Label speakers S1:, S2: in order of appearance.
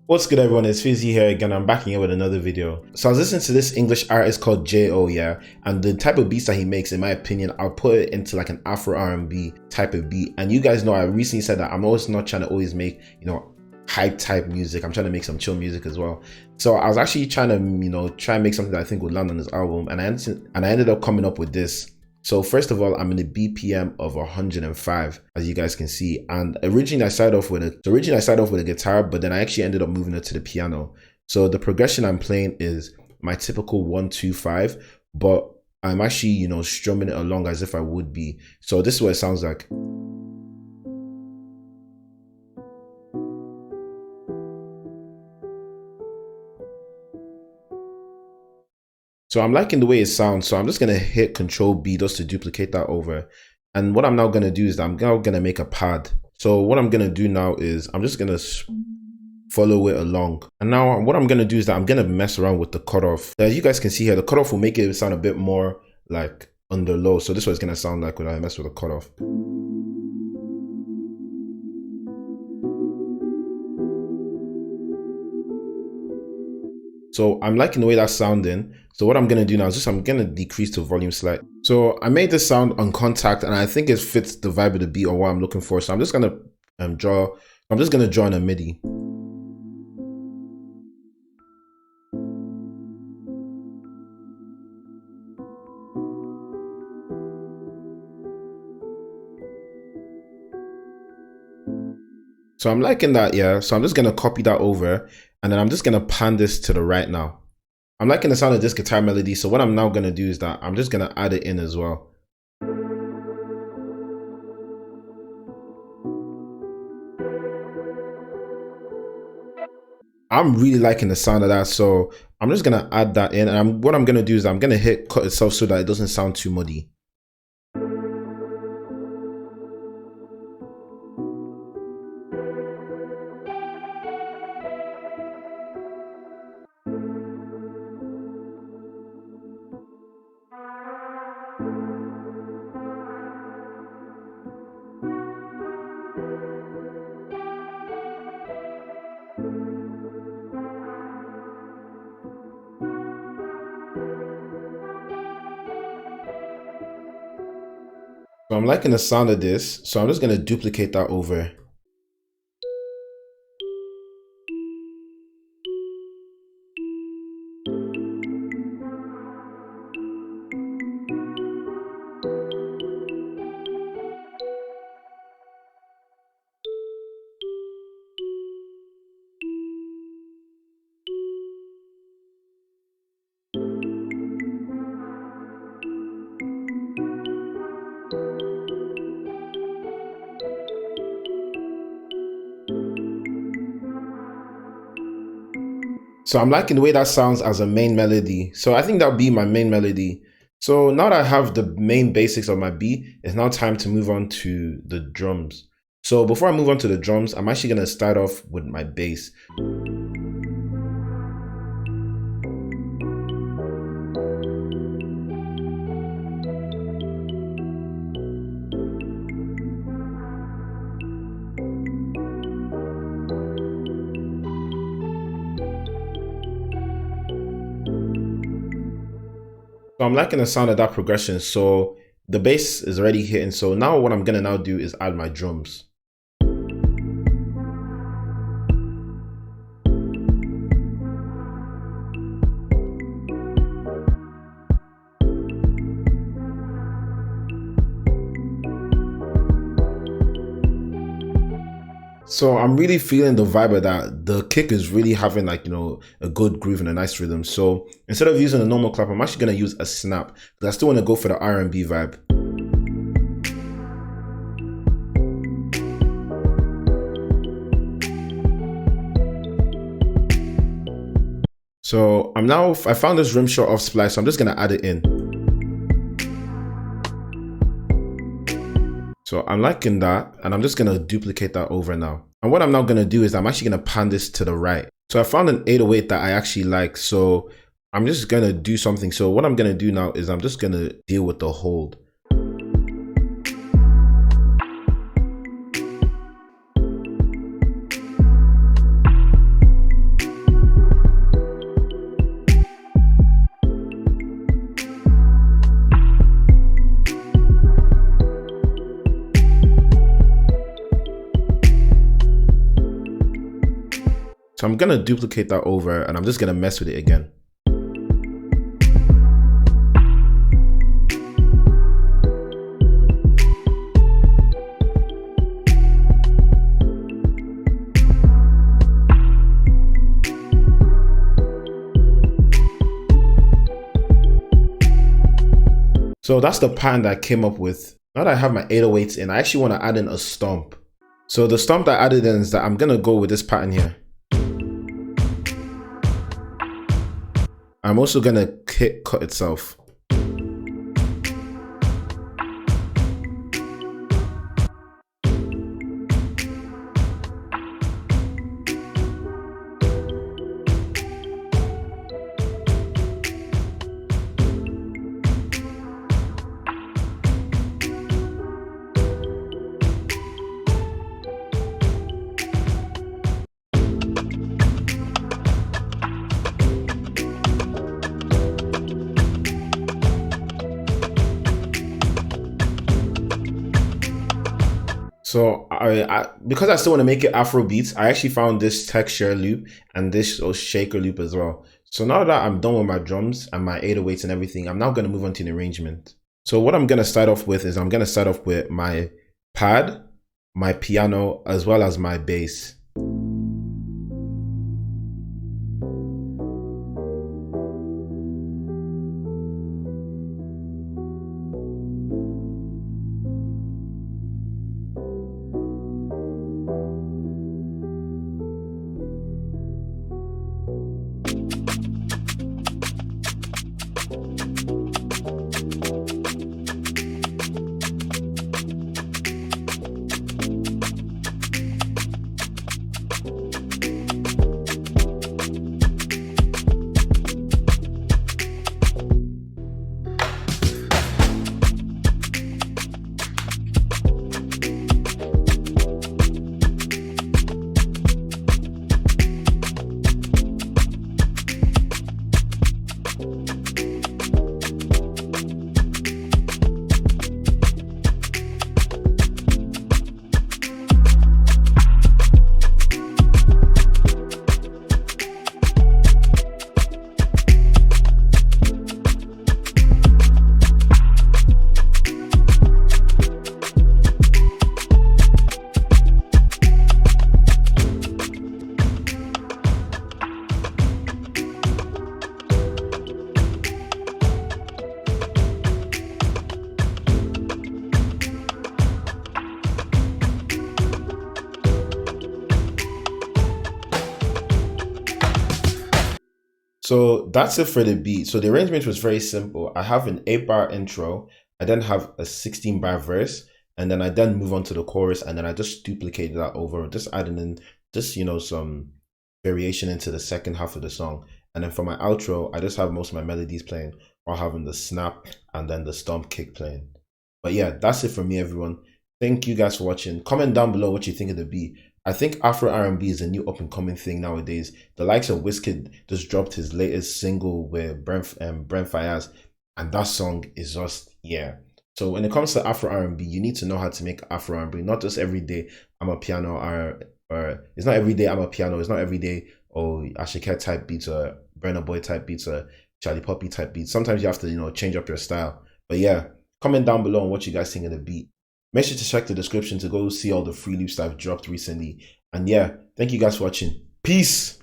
S1: What's good everyone, it's Fizzy here again. I'm back here with another video. So I was listening to this English artist called J.O, yeah, and the type of beats that he makes, in my opinion, I'll put it into like an Afro R&B type of beat. And you guys know I recently said that I'm always not trying to always make, hype type music. I'm trying to make some chill music as well. So I was actually trying to, try and make something that I think would land on this album, and I ended up coming up with this. So first of all, I'm in a BPM of 105, as you guys can see. And originally I started off with a guitar, but then I actually ended up moving it to the piano. So the progression I'm playing is my typical 1-2-5, but I'm actually, strumming it along as if I would be. So this is what it sounds like. So I'm liking the way it sounds. So I'm just gonna hit Control B just to duplicate that over. And what I'm now gonna do is I'm now gonna make a pad. So what I'm gonna do now is I'm just gonna follow it along. And now what I'm gonna do is that I'm gonna mess around with the cutoff. As you guys can see here, the cutoff will make it sound a bit more like under low. So this is what it's gonna sound like when I mess with the cutoff. So I'm liking the way that's sounding. So what I'm gonna do now is I'm gonna decrease the volume slightly. So I made this sound on contact, and I think it fits the vibe of the beat or what I'm looking for. So I'm just gonna draw in a MIDI. So I'm liking that, yeah. So I'm just gonna copy that over, and then I'm just gonna pan this to the right now. I'm liking the sound of this guitar melody. So what I'm now gonna do is that I'm just gonna add it in as well. I'm really liking the sound of that. So I'm just gonna add that in, and what I'm gonna do is I'm gonna hit cut itself so that it doesn't sound too muddy. So I'm liking the sound of this, so I'm just gonna duplicate that over. So I'm liking the way that sounds as a main melody. So I think that'll be my main melody. So now that I have the main basics of my beat, it's now time to move on to the drums. So before I move on to the drums, I'm actually gonna start off with my bass. So I'm liking the sound of that progression. So the bass is already hitting. So now what I'm gonna now do is add my drums. So I'm really feeling the vibe of that. The kick is really having like, a good groove and a nice rhythm. So instead of using a normal clap, I'm actually gonna use a snap because I still wanna go for the R&B vibe. So I found this rim shot off splice, so I'm just gonna add it in. So I'm liking that, and I'm just gonna duplicate that over now. And what I'm now gonna do is I'm actually gonna pan this to the right. So I found an 808 that I actually like, so I'm just gonna do something. So what I'm gonna do now is I'm just gonna deal with the hold. So I'm gonna duplicate that over and I'm just gonna mess with it again. So that's the pattern that I came up with. Now that I have my 808s in, I actually want to add in a stomp. So the stomp that I added in is that I'm gonna go with this pattern here. I'm also gonna hit cut itself. So because I still want to make it Afrobeats, I actually found this texture loop and this shaker loop as well. So now that I'm done with my drums and my 808s and everything, I'm now going to move on to the arrangement. So what I'm going to start off with is I'm going to start off with my pad, my piano, as well as my bass. So that's it for the beat. So the arrangement was very simple. I have an 8-bar intro, I then have a 16-bar verse, and then I then move on to the chorus, and then I just duplicated that over, just adding in just, you know, some variation into the second half of the song. And then for my outro, I just have most of my melodies playing while having the snap and then the stomp kick playing. But yeah, that's it for me, everyone. Thank you guys for watching. Comment down below what you think of the beat. I think Afro R&B is a new up and coming thing nowadays. The likes of Wizkid just dropped his latest single with Brent Faiyaz, and that song is just, yeah. So when it comes to Afro R&B, you need to know how to make Afro R&B, not just everyday Amapiano or it's not everyday Amapiano, it's not everyday Asake type beats or Burna Boy type beats or Charlie Poppy type beats. Sometimes you have to, you know, change up your style. But yeah, comment down below on what you guys think of the beat. Make sure to check the description to go see all the free loops that I've dropped recently. And yeah, thank you guys for watching. Peace.